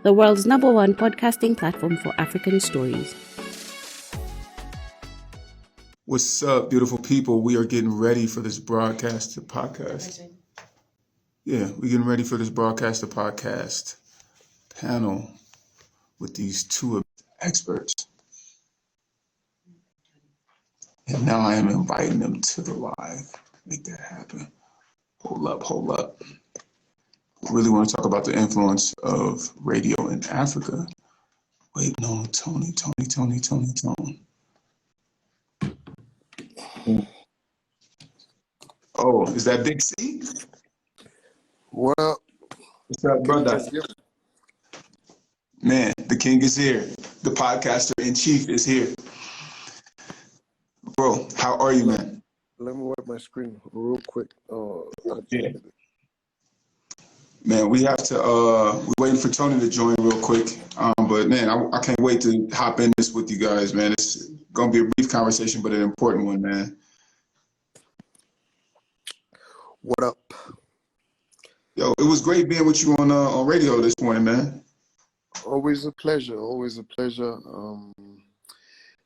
the world's #1 podcasting platform for African stories. What's up, beautiful people? We are getting ready for this broadcast to podcast. Yeah, we're getting ready for this broadcast to podcast panel with these two experts. And now I am inviting them to the live. Make that happen. Hold up. Really want to talk about the influence of radio in Africa. Wait, no, Tony. Oh, is that Big C? Well, What's up, brother? Man, the king is here. The podcaster in chief is here. Bro, how are you, man? Let me wipe my screen real quick. Yeah. Man, we have to, we're waiting for Tony to join real quick. But man, I can't wait to hop in this with you guys, man. It's going to be a brief conversation, but an important one, man. What up? Yo, it was great being with you on radio this morning, man. Always a pleasure. It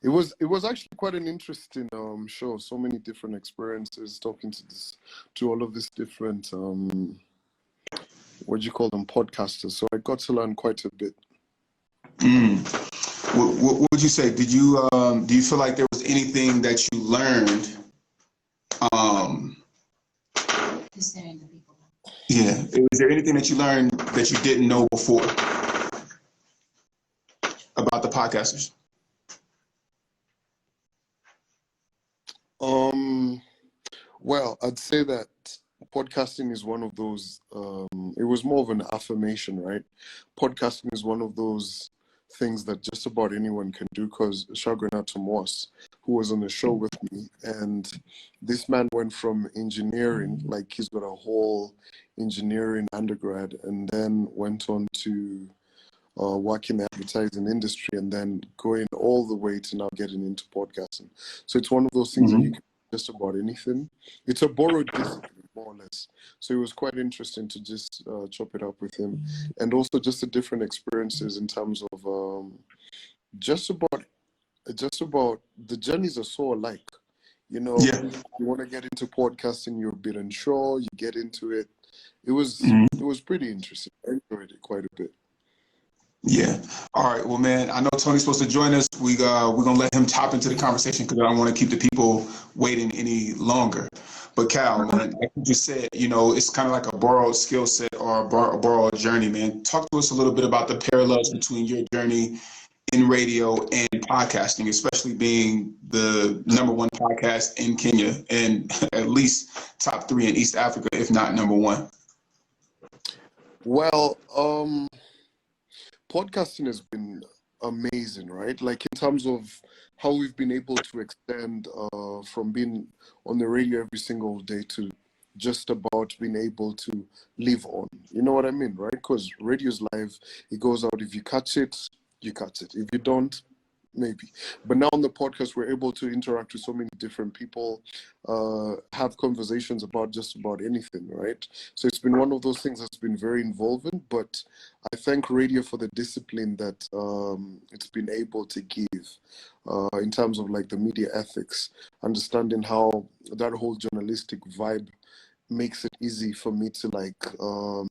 was actually quite an interesting show. So many different experiences talking to all of these different what do you call them, podcasters. So I got to learn quite a bit. What would you say? Did you do you feel like there was anything that you learned? Yeah. Was there anything that you learned that you didn't know before about the podcasters? Well, I'd say that podcasting is one of those, it was more of an affirmation, right? Podcasting is one of those things that just about anyone can do, because Shaguna Tomas, who was on the show with me, and this man went from engineering, like he's got a whole engineering undergrad, and then went on to work in the advertising industry, and then going all the way to now getting into podcasting. So it's one of those things that you can do just about anything. It's a borrowed discipline, more or less. So it was quite interesting to just chop it up with him, and also just the different experiences in terms of just about the journeys are so alike. You know, you want to get into podcasting, you're a bit unsure, you get into it. It was pretty interesting. I enjoyed it quite a bit. Yeah. All right. Well, man, I know Tony's supposed to join us. We're gonna let him hop into the conversation because I don't want to keep the people waiting any longer. But Cal, man, like you just said, you know, it's kind of like a borrowed skill set or a borrowed journey, man. Talk to us a little bit about the parallels between your journey in radio and podcasting, especially being the #1 podcast in Kenya and at least top 3 in East Africa, if not #1. Well, podcasting has been amazing, right? Like in terms of how we've been able to extend from being on the radio every single day to just about being able to live on. You know what I mean, right? Because radio's live, it goes out. If you catch it, you catch it. If you don't, maybe. But now on the podcast, we're able to interact with so many different people, have conversations about just about anything, right? So it's been one of those things that's been very involving, but I thank radio for the discipline that it's been able to give in terms of like the media ethics, understanding how that whole journalistic vibe makes it easy for me to like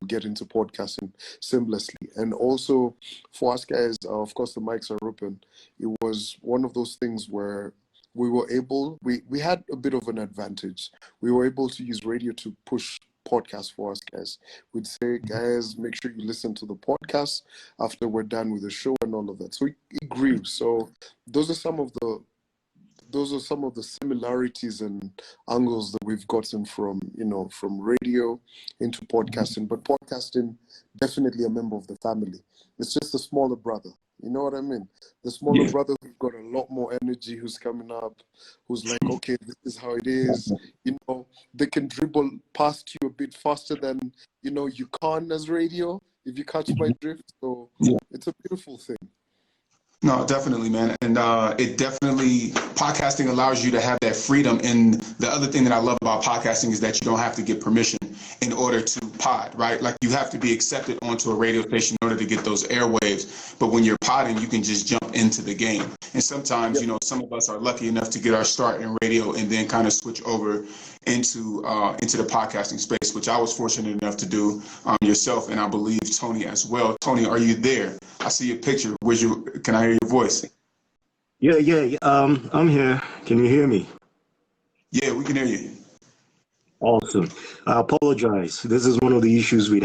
get into podcasting seamlessly. And also for us guys, of course the mics are open. It was one of those things where we were able, we had a bit of an advantage. We were able to use radio to push podcasts for us guys. We'd say, guys, make sure you listen to the podcast after we're done with the show and all of that. So it grew. So those are some of the similarities and angles that we've gotten from radio into podcasting. But podcasting, definitely a member of the family. It's just a smaller brother. You know what I mean? The smaller brother who's got a lot more energy, who's coming up, who's like, okay, this is how it is. You know, they can dribble past you a bit faster than, you can as radio, if you catch my drift. So it's a beautiful thing. No, definitely, man. And it definitely, podcasting allows you to have that freedom. And the other thing that I love about podcasting is that you don't have to get permission in order to pod, right? Like you have to be accepted onto a radio station in order to get those airwaves. But when you're podding, you can just jump into the game. And sometimes, Yep. some of us are lucky enough to get our start in radio and then kind of switch over into the podcasting space, which I was fortunate enough to do yourself, and I believe Tony as well. Tony, are you there? I see your picture. Can I hear your voice? Yeah. I'm here. Can you hear me? Yeah, we can hear you. Awesome. I apologize. This is one of the issues we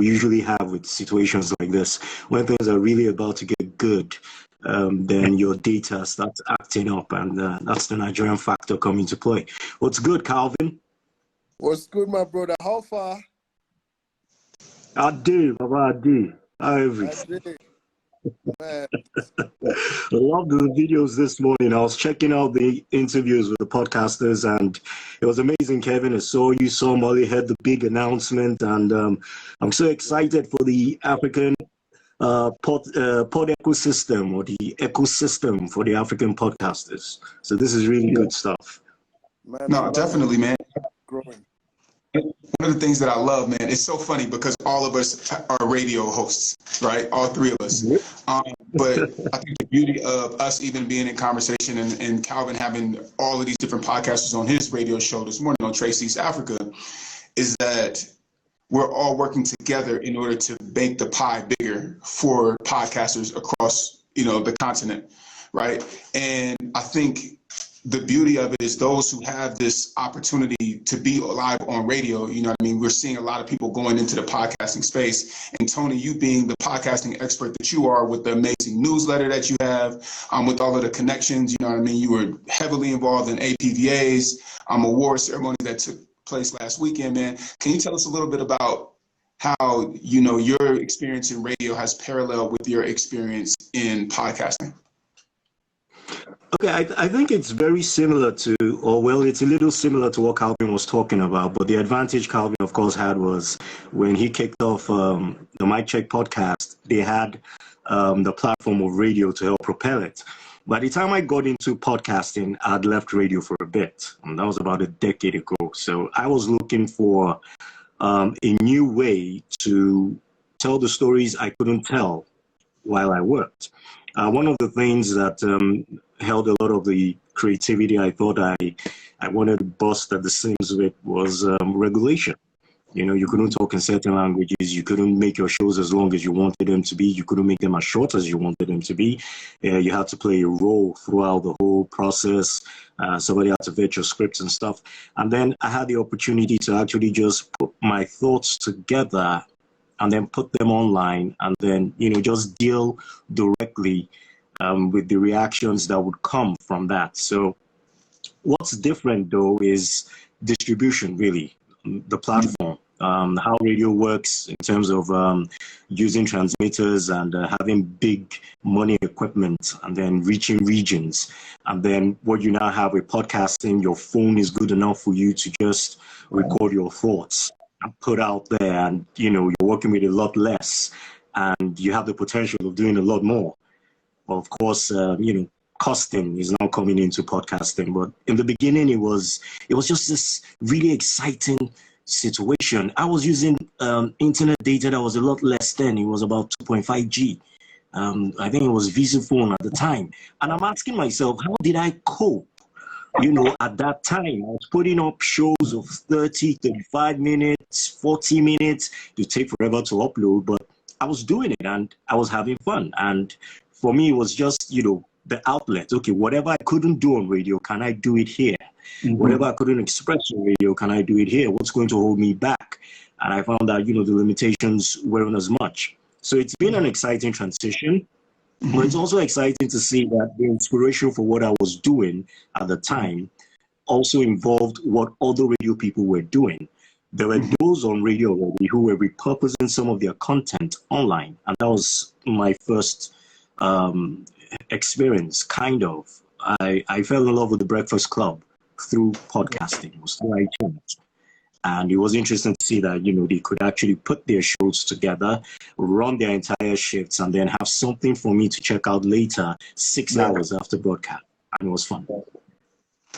usually have with situations like this. When things are really about to get good, then your data starts acting up, and that's the Nigerian factor coming to play. What's good, Calvin? What's good, my brother? How far? I do. How everything? Man. I love the videos this morning. I was checking out the interviews with the podcasters, and it was amazing, Kevin. I saw you, saw Molly, had the big announcement, and I'm so excited for the African pod ecosystem, or the ecosystem for the African podcasters. So this is really good stuff. Man, No, definitely, man. Growing. One of the things that I love, man, it's so funny because all of us are radio hosts, right? All three of us. But I think the beauty of us even being in conversation and Calvin having all of these different podcasters on his radio show this morning on Trace East Africa is that we're all working together in order to make the pie bigger for podcasters across, the continent, right? And I think the beauty of it is those who have this opportunity to be live on radio, we're seeing a lot of people going into the podcasting space. And Tony, you being the podcasting expert that you are with the amazing newsletter that you have, with all of the connections, you were heavily involved in APVAs, award ceremony that took place last weekend, man. Can you tell us a little bit about how, your experience in radio has parallel with your experience in podcasting? Okay, I think it's very similar to, it's a little similar to what Calvin was talking about, but the advantage Calvin, of course, had was when he kicked off the Mic Check podcast, they had the platform of radio to help propel it. By the time I got into podcasting, I'd left radio for a bit, and that was about a decade ago. So I was looking for a new way to tell the stories I couldn't tell while I worked. One of the things that held a lot of the creativity I thought I wanted to bust at the seams with was regulation. You couldn't talk in certain languages. You couldn't make your shows as long as you wanted them to be. You couldn't make them as short as you wanted them to be. You had to play a role throughout the whole process. Somebody had to vet your scripts and stuff. And then I had the opportunity to actually just put my thoughts together and then put them online, and then, just deal directly with the reactions that would come from that. So what's different, though, is distribution, really, the platform, how radio works in terms of using transmitters and having big money equipment and then reaching regions. And then what you now have with podcasting, your phone is good enough for you to just record your thoughts and put out there, and you're working with a lot less, and you have the potential of doing a lot more. Well, of course, costing is now coming into podcasting, but in the beginning, it was just this really exciting situation. I was using internet data that was a lot less then. It was about 2.5 G. I think it was Visiphone at the time, and I'm asking myself, how did I cope? At that time, I was putting up shows of 30, 35 minutes, 40 minutes. To take forever to upload, but I was doing it and I was having fun. And for me, it was just, the outlet. Okay, whatever I couldn't do on radio, can I do it here? Mm-hmm. Whatever I couldn't express on radio, can I do it here? What's going to hold me back? And I found that, the limitations weren't as much. So it's been an exciting transition. But it's also exciting to see that the inspiration for what I was doing at the time also involved what other radio people were doing. There were those on radio already who were repurposing some of their content online. And that was my first experience, kind of. I fell in love with the Breakfast Club through podcasting. It was through iTunes. And it was interesting to see that, they could actually put their shows together, run their entire shifts, and then have something for me to check out later, 6 hours after broadcast. And it was fun.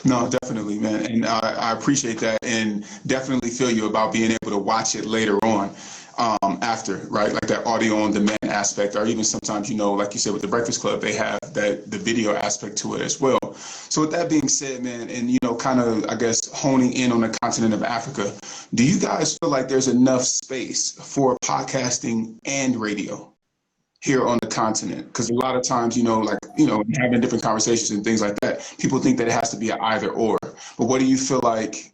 No, definitely, man. And I appreciate that, and definitely feel you about being able to watch it later on after, right? Like that audio on demand aspect, or even sometimes, like you said with the Breakfast Club, they have the video aspect to it as well. So with that being said, man, and, kind of, I guess, honing in on the continent of Africa, do you guys feel like there's enough space for podcasting and radio here on the continent? Because a lot of times, having different conversations and things like that, people think that it has to be an either or. But what do you feel like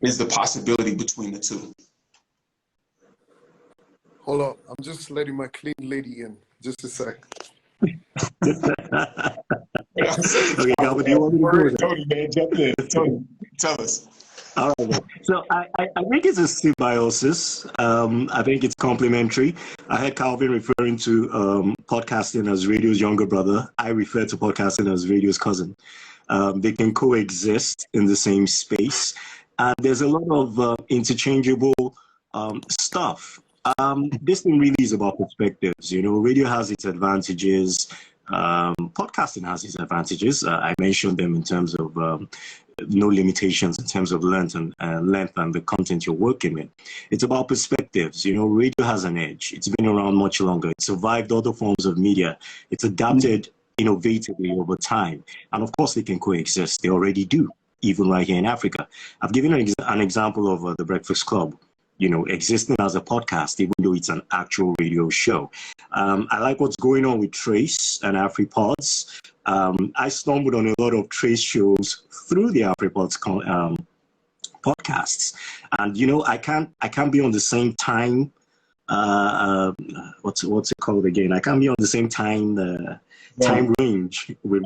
is the possibility between the two? Hold on, I'm just letting my clean lady in. Just a sec. Okay, Calvin, do you want me to do it? Tony, man, jump in. Tony, tell us. All right. So I think it's a symbiosis. I think it's complementary. I heard Calvin referring to podcasting as radio's younger brother. I refer to podcasting as radio's cousin. They can coexist in the same space. And there's a lot of interchangeable stuff. This thing really is about perspectives. Radio has its advantages. Podcasting has its advantages. I mentioned them in terms of no limitations in terms of length and the content you're working with. It's about perspectives. Radio has an edge. It's been around much longer. It survived other forms of media. It's adapted innovatively over time. And of course, they can coexist. They already do, even right here in Africa. I've given an example of the Breakfast Club, existing as a podcast, even though it's an actual radio show. I like what's going on with Trace and Afripods. I stumbled on a lot of Trace shows through the Afripods podcasts. And, I can't be on the same time. What's it called again? I can't be on the same time range with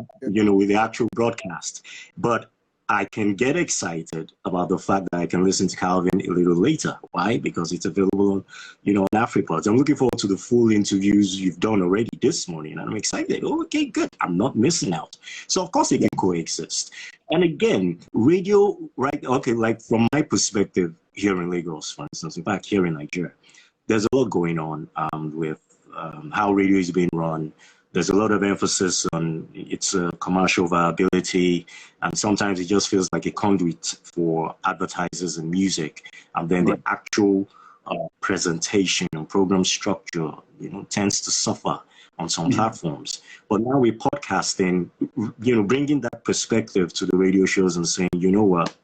the actual broadcast. But I can get excited about the fact that I can listen to Calvin a little later. Why? Because it's available on, on Afripods. I'm looking forward to the full interviews you've done already this morning, and I'm excited. Okay, good. I'm not missing out. So, of course, they can coexist. And again, radio, right? Okay, like from my perspective here in Lagos, for instance, in fact, here in Nigeria, there's a lot going on with how radio is being run. There's a lot of emphasis on its commercial viability, and sometimes it just feels like a conduit for advertisers and music. And then the actual presentation and program structure, tends to suffer on some platforms. But now with podcasting, bringing that perspective to the radio shows and saying, what,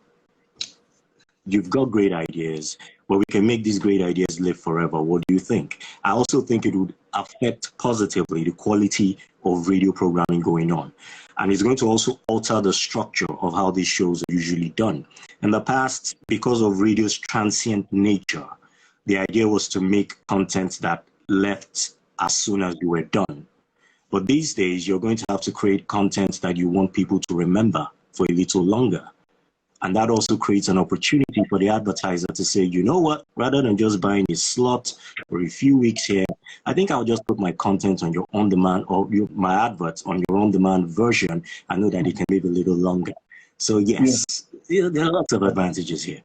you've got great ideas, but we can make these great ideas live forever. What do you think? I also think it would affect positively the quality of radio programming going on. And it's going to also alter the structure of how these shows are usually done. In the past, because of radio's transient nature, the idea was to make content that left as soon as you were done. But these days, you're going to have to create content that you want people to remember for a little longer. And that also creates an opportunity for the advertiser to say, you know what, rather than just buying a slot for a few weeks here, I think I'll just put my content on your on-demand or my adverts on your on-demand version. I know that it can live a little longer. So yes, there are lots of advantages here.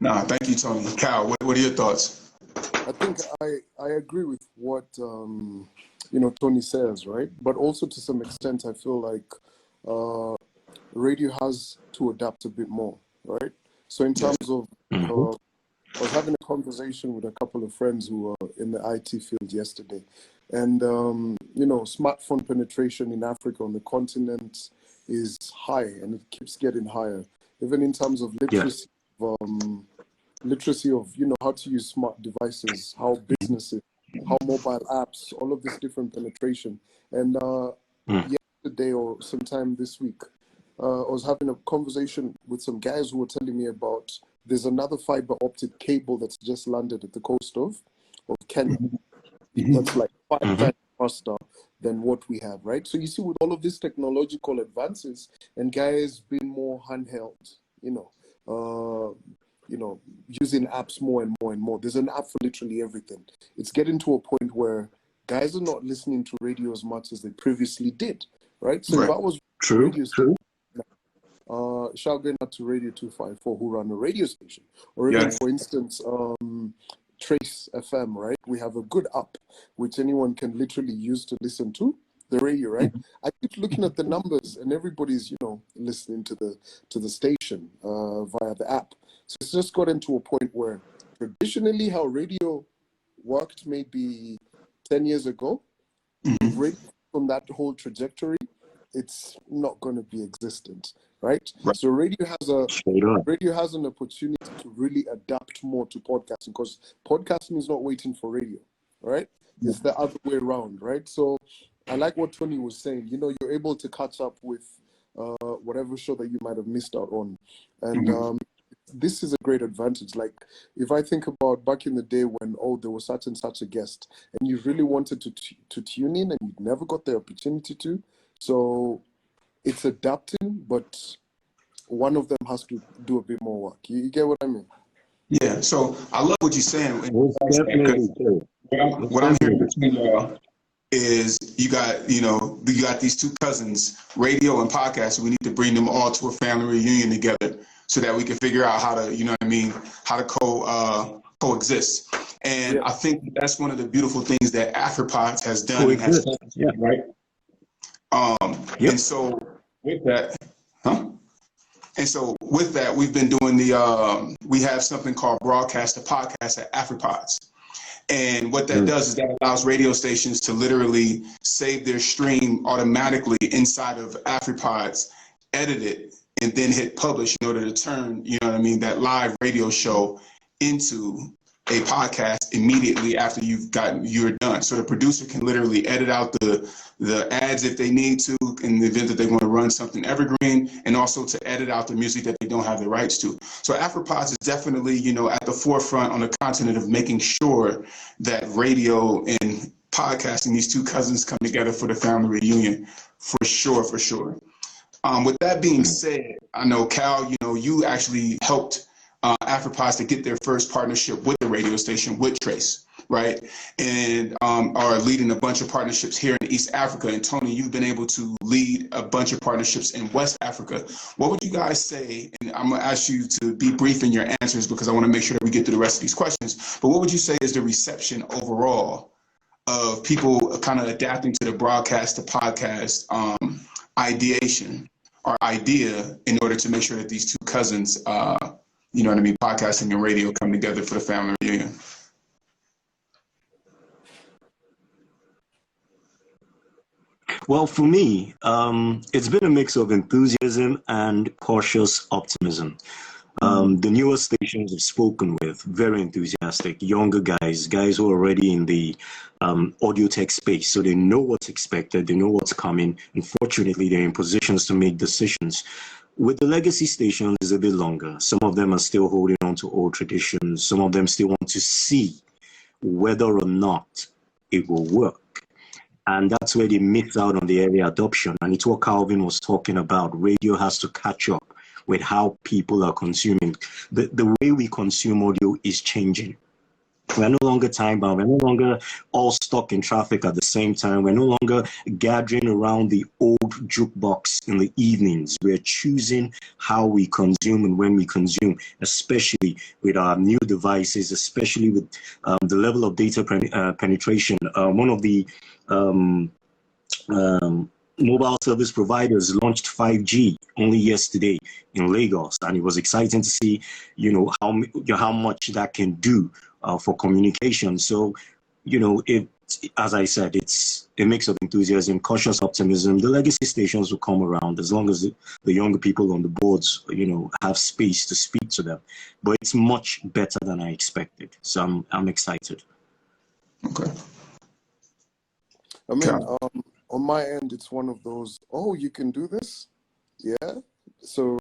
No, thank you, Tony. Cal, what are your thoughts? I think I agree with what, Tony says, right? But also to some extent, I feel like radio has to adapt a bit more, right? So in terms of, I was having a conversation with a couple of friends who are in the IT field yesterday, and smartphone penetration in Africa on the continent is high, and it keeps getting higher. Even in terms of literacy, literacy of how to use smart devices, how businesses, how mobile apps, all of this different penetration. And yesterday or sometime this week, I was having a conversation with some guys who were telling me about there's another fiber optic cable that's just landed at the coast of Kenya. That's like 5 times faster than what we have, right? So you see, with all of these technological advances and guys being more handheld, using apps more and more and more. There's an app for literally everything. It's getting to a point where guys are not listening to radio as much as they previously did, right? So if I was true. shout out to Radio 254 who run a radio station, or even Yes. for instance Trace FM, right? We have a good app which anyone can literally use to listen to the radio, right? I keep looking at the numbers, and everybody's listening to the station via the app. So it's just gotten to a point where traditionally how radio worked maybe 10 years ago, from that whole trajectory, it's not going to be existent, right? So radio has an opportunity to really adapt more to podcasting, because podcasting is not waiting for radio, right? It's the other way around, right? So I like what Tony was saying. You're able to catch up with whatever show that you might have missed out on, and this is a great advantage. Like, if I think about back in the day when there was such and such a guest, and you really wanted to tune in, and you never got the opportunity to. So it's adapting, but one of them has to do a bit more work. You get what I mean? Yeah. So I love what you're saying. Definitely. What I'm hearing between y'all is you got these two cousins, radio and podcast. We need to bring them all to a family reunion together so that we can figure out how to, how to coexist. And I think that's one of the beautiful things that Afripods has done. Right. And so with that, we've been doing we have something called Broadcast to Podcast at Afripods. And what that does is that allows radio stations to literally save their stream automatically inside of Afripods, edit it, and then hit publish in order to turn, that live radio show into a podcast immediately after you're done. So the producer can literally edit out the ads if they need to, in the event that they want to run something evergreen, and also to edit out the music that they don't have the rights to. So Afripods is definitely, at the forefront on the continent of making sure that radio and podcasting, these two cousins, come together for the family reunion, for sure. With that being said, I know, Cal, you actually helped Afripods to get their first partnership with the radio station, with Trace, right? And are leading a bunch of partnerships here in East Africa. And Tony, you've been able to lead a bunch of partnerships in West Africa. What would you guys say? And I'm going to ask you to be brief in your answers because I want to make sure that we get through the rest of these questions. But what would you say is the reception overall of people kind of adapting to the broadcast to podcast ideation or idea in order to make sure that these two cousins, podcasting and radio come together for the family reunion? Well, for me, it's been a mix of enthusiasm and cautious optimism. The newer stations I've spoken with, very enthusiastic, younger guys who are already in the audio tech space, so they know what's expected, they know what's coming. Unfortunately, they're in positions to make decisions. With the legacy stations, it's a bit longer. Some of them are still holding on to old traditions. Some of them still want to see whether or not it will work. And that's where they miss out on the early adoption. And it's what Calvin was talking about. Radio has to catch up with how people are consuming. The way we consume audio is changing. We're no longer time-bound. We're no longer all stuck in traffic at the same time. We're no longer gathering around the old jukebox in the evenings. We're choosing how we consume and when we consume, especially with our new devices, especially with the level of data penetration. One of the mobile service providers launched 5G only yesterday in Lagos, and it was exciting to see, how much that can do for communication. So, as I said, it's a mix of enthusiasm, cautious optimism. The legacy stations will come around as long as the younger people on the boards, have space to speak to them. But it's much better than I expected. So I'm excited. Okay. I mean, on my end, it's one of those, you can do this? Yeah. So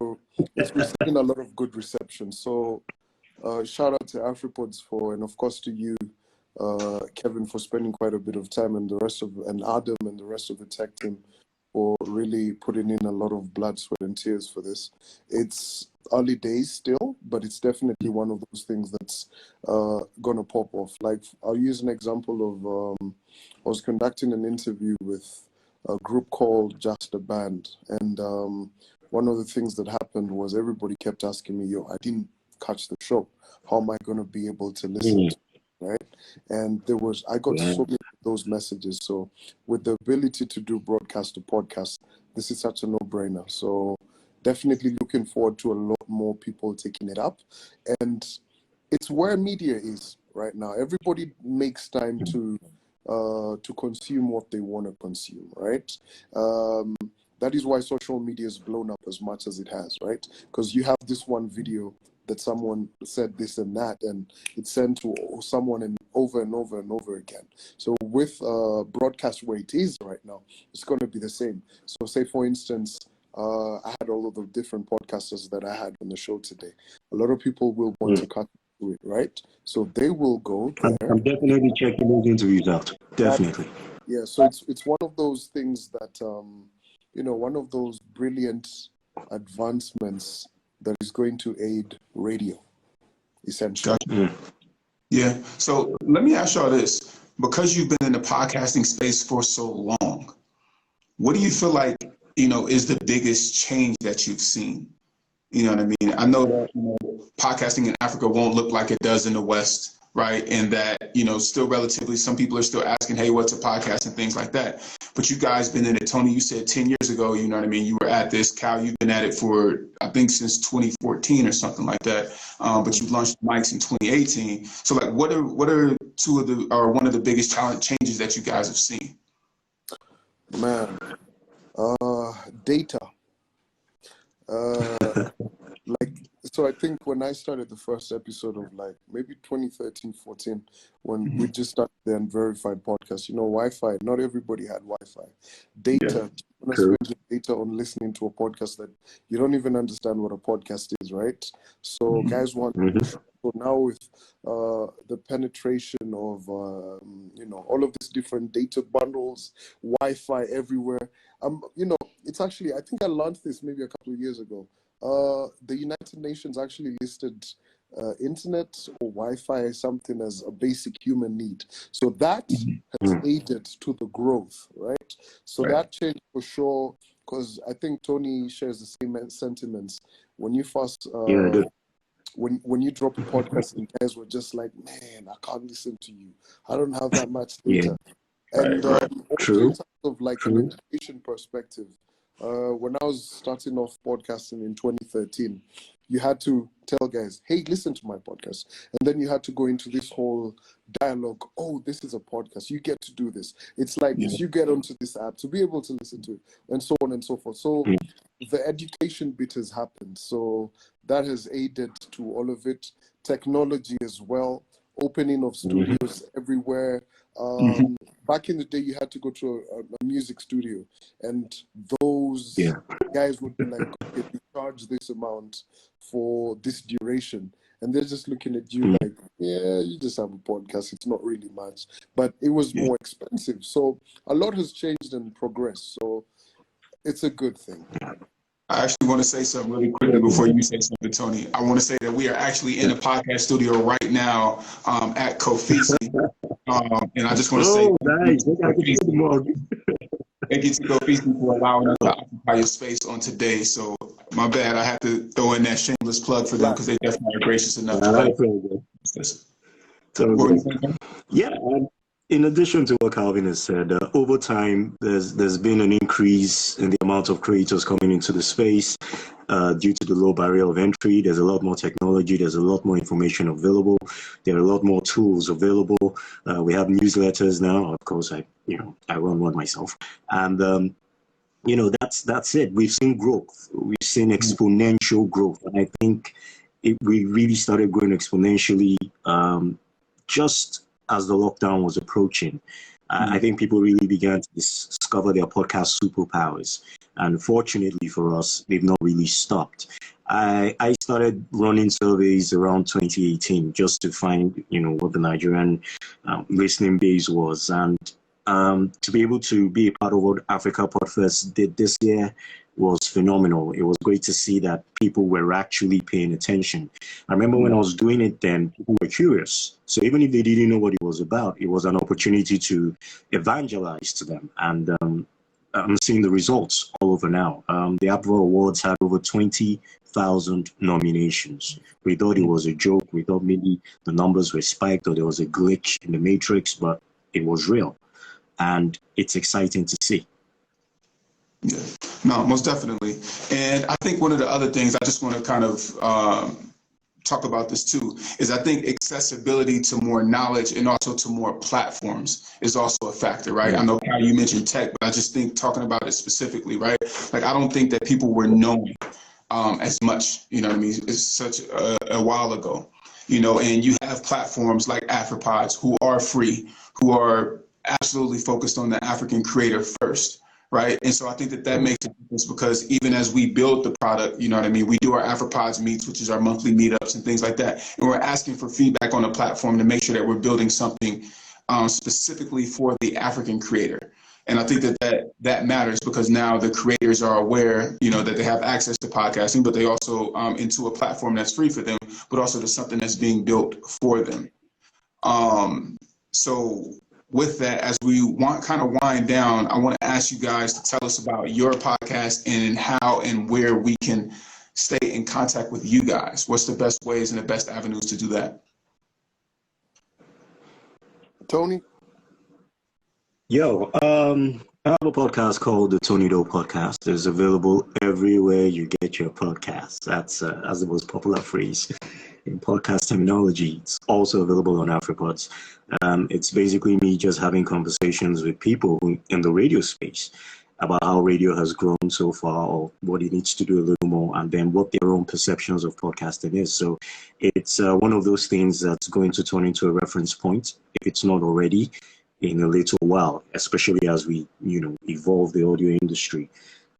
it's receiving a lot of good reception. So shout out to Afripods and of course to you, Kevin, for spending quite a bit of time, and Adam and the rest of the tech team for really putting in a lot of blood, sweat, and tears for this. It's early days still, but it's definitely one of those things that's gonna pop off. Like, I'll use an example of I was conducting an interview with a group called Just a Band, and one of the things that happened was everybody kept asking me, yo, I didn't catch the show. How am I going to be able to listen to it, right? And I got so many of those messages. So with the ability to do broadcast to podcast, this is such a no-brainer. So definitely looking forward to a lot more people taking it up. And it's where media is right now. Everybody makes time to consume what they want to consume, right? That is why social media has blown up as much as it has, right? Because you have this one video that someone said this and that, and it's sent to someone and over and over and over again. So with broadcast where it is right now, it's going to be the same. So say, for instance, I had all of the different podcasters that I had on the show today. A lot of people will want to cut to it, right? So they will go there. I'm definitely checking those interviews out. Definitely. Yeah, so it's one of those things that, one of those brilliant advancements that is going to aid radio, essentially. Gotcha. Yeah. So let me ask y'all this. Because you've been in the podcasting space for so long, what do you feel like, is the biggest change that you've seen? You know what I mean? I know that podcasting in Africa won't look like it does in the West, right? And that, still relatively, some people are still asking, hey, what's a podcast and things like that. But you guys been in it. Tony, you said 10 years ago, you know what I mean? You were at this. Cal, you've been at it for, I think, since 2014 or something like that. But you launched mics in 2018. So like, what are one of the biggest changes that you guys have seen? Man, data. So I think when I started the first episode of maybe 2013, 14, when we just started the Unverified podcast, Wi-Fi, not everybody had Wi-Fi. Data, you want to spend your data on listening to a podcast that you don't even understand what a podcast is, right? So guys want so now with the penetration of, all of these different data bundles, Wi-Fi everywhere, it's actually, I think I launched this maybe a couple of years ago. The United Nations actually listed internet or Wi-Fi as something as a basic human need. So that has aided to the growth, right? So that changed for sure, because I think Tony shares the same sentiments. When you first, when you drop a podcast and guys were just like, man, I can't listen to you. I don't have that much data. And also in terms of an education perspective, when I was starting off podcasting in 2013, you had to tell guys, hey, listen to my podcast. And then you had to go into this whole dialogue. Oh, this is a podcast. You get to do this. It's like you get onto this app to be able to listen to it, and so on and so forth. So the education bit has happened. So that has aided to all of it. Technology as well. Opening of studios everywhere. Back in the day, you had to go to a music studio, and those guys would be like, okay, we charge this amount for this duration. And they're just looking at you like, yeah, you just have a podcast. It's not really much. But it was more expensive. So a lot has changed and progressed. So it's a good thing. I actually want to say something really quickly before you say something, Tony. I want to say that we are actually in a podcast studio right now at Kofi. And I just want to say thank you to Kofi for allowing us to occupy your space on today. So my bad, I had to throw in that shameless plug for them because they definitely are gracious enough to let us. In addition to what Calvin has said, over time, there's been an increase in the amount of creators coming into the space due to the low barrier of entry. There's a lot more technology. There's a lot more information available. There are a lot more tools available. We have newsletters now. Of course, I run one myself. And, that's it. We've seen growth. We've seen exponential growth. And I think we really started growing exponentially just as the lockdown was approaching. I think people really began to discover their podcast superpowers. And fortunately for us, they've not really stopped. I started running surveys around 2018 just to find, what the Nigerian listening base was. And to be able to be a part of what Africa Podfest did this year was phenomenal. It was great to see that people were actually paying attention. I remember when I was doing it then, people were curious. So even if they didn't know what it was about, it was an opportunity to evangelize to them. And I'm seeing the results all over now. The Apple Awards had over 20,000 nominations. We thought it was a joke. We thought maybe the numbers were spiked or there was a glitch in the matrix, but it was real. And it's exciting to see. Yeah, no, most definitely. And I think one of the other things I just want to kind of talk about this too is I think accessibility to more knowledge and also to more platforms is also a factor, right? I know Kyle, you mentioned tech, but I just think talking about it specifically, right? Like I don't think that people were knowing as much, you know what I mean? It's such a while ago, you know, and you have platforms like Afripods who are free, who are absolutely focused on the African creator first. Right. And so I think that that makes a difference because even as we build the product, you know what I mean, we do our Afripods meets, which is our monthly meetups and things like that. And we're asking for feedback on the platform to make sure that we're building something specifically for the African creator. And I think that that matters because now the creators are aware, you know, that they have access to podcasting, but they also into a platform that's free for them, but also to something that's being built for them. So with that, as we want kind of wind down, I want to ask you guys to tell us about your podcast and how and where we can stay in contact with you guys. What's the best ways and the best avenues to do that? Tony? Yo, I have a podcast called the Tony Doe podcast. It's available everywhere you get your podcasts. That's the most popular phrase in podcast terminology. It's also available on Afripods. It's basically me just having conversations with people in the radio space about how radio has grown so far or what it needs to do a little more and then what their own perceptions of podcasting is. So it's one of those things that's going to turn into a reference point, if it's not already, in a little while, especially as we, you know, evolve the audio industry.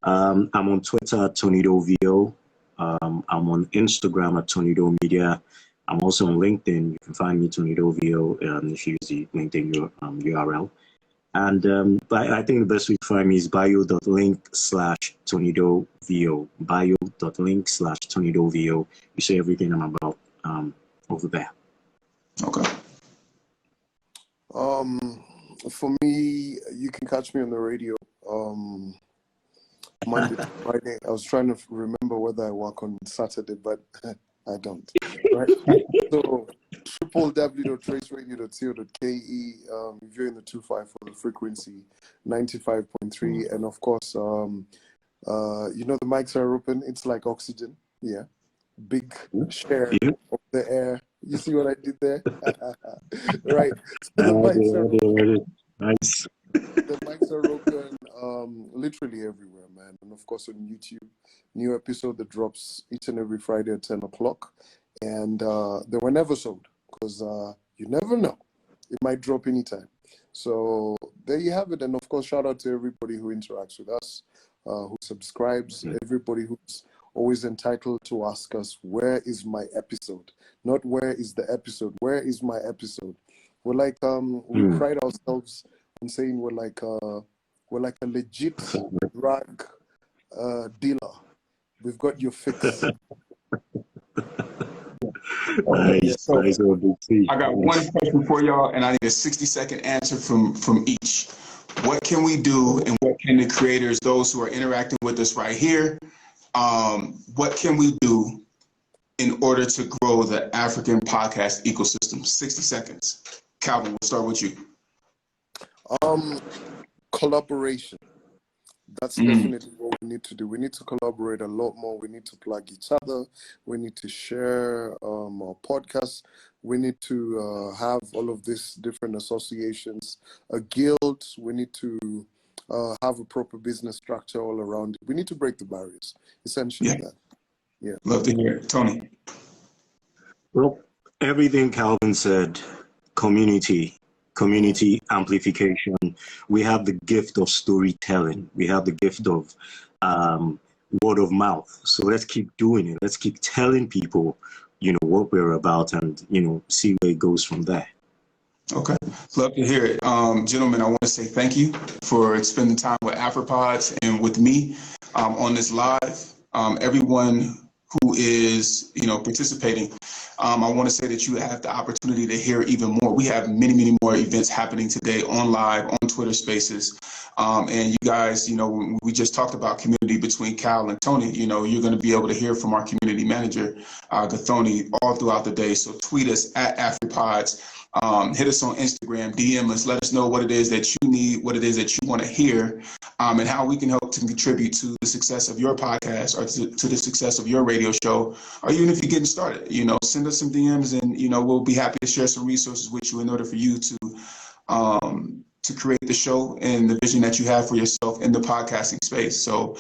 I'm on Twitter at Tony Doe VO. I'm on Instagram at Tony Doe Media. I'm also on LinkedIn. You can find me Tony Doe VO if you use the LinkedIn URL. And I think the best way to find me is bio.link/Tony Doe VO. Bio.link/Tony Doe VO. You see everything I'm about over there. Okay. For me, you can catch me on the radio Monday to Friday. I was trying to remember whether I work on Saturday, but I don't. Right? So www.traceradio.co.ke. If you're in the 254 frequency, 95.3, and of course, you know the mics are open. It's like oxygen. Yeah, big share of the air. You see what I did there? Right. So the mics are open. Nice. The mics are open literally everywhere, man. And of course on YouTube, new episode that drops each and every Friday at 10 o'clock. And they were never sold because you never know. It might drop anytime. So there you have it. And of course, shout out to everybody who interacts with us, who subscribes, everybody who's always entitled to ask us, where is my episode? Not where is the episode? Where is my episode? We're like, we pride ourselves on saying we're like a legit rag dealer. We've got your fix. Nice. So Nice. I got one question for y'all, and I need a 60-second answer from each. What can we do, and what can the creators, those who are interacting with us right here, what can we do in order to grow the African podcast ecosystem? 60 seconds. Calvin, we'll start with you. Collaboration. That's definitely what we need to do. We need to collaborate a lot more. We need to plug each other. We need to share our podcasts. We need to have all of these different associations, a guild. We need to have a proper business structure all around it. We need to break the barriers, essentially. Yeah. Yeah. Love to hear it. Tony. Well, everything Calvin said, community amplification. We have the gift of storytelling. We have the gift of word of mouth. So let's keep doing it. Let's keep telling people, you know, what we're about and, you know, see where it goes from there. Okay. Love to hear it. Gentlemen, I want to say thank you for spending time with Afripods and with me on this live. Everyone who is, you know, participating, I want to say that you have the opportunity to hear even more. We have many, many more events happening today on live, on Twitter Spaces. And you guys, we just talked about community between Cal and Tony. You're going to be able to hear from our community manager, Gathoni, all throughout the day. So tweet us at Afripods. Hit us on Instagram, DM us, let us know what it is that you need, what it is that you want to hear, and how we can help to contribute to the success of your podcast or to the success of your radio show, or even if you're getting started. Send us some DMs, and we'll be happy to share some resources with you in order for you to create the show and the vision that you have for yourself in the podcasting space. So,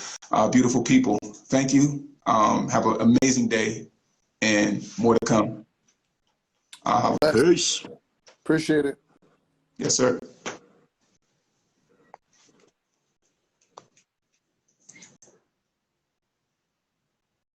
beautiful people, thank you. Have an amazing day, and more to come. Peace. Appreciate it. Yes, sir.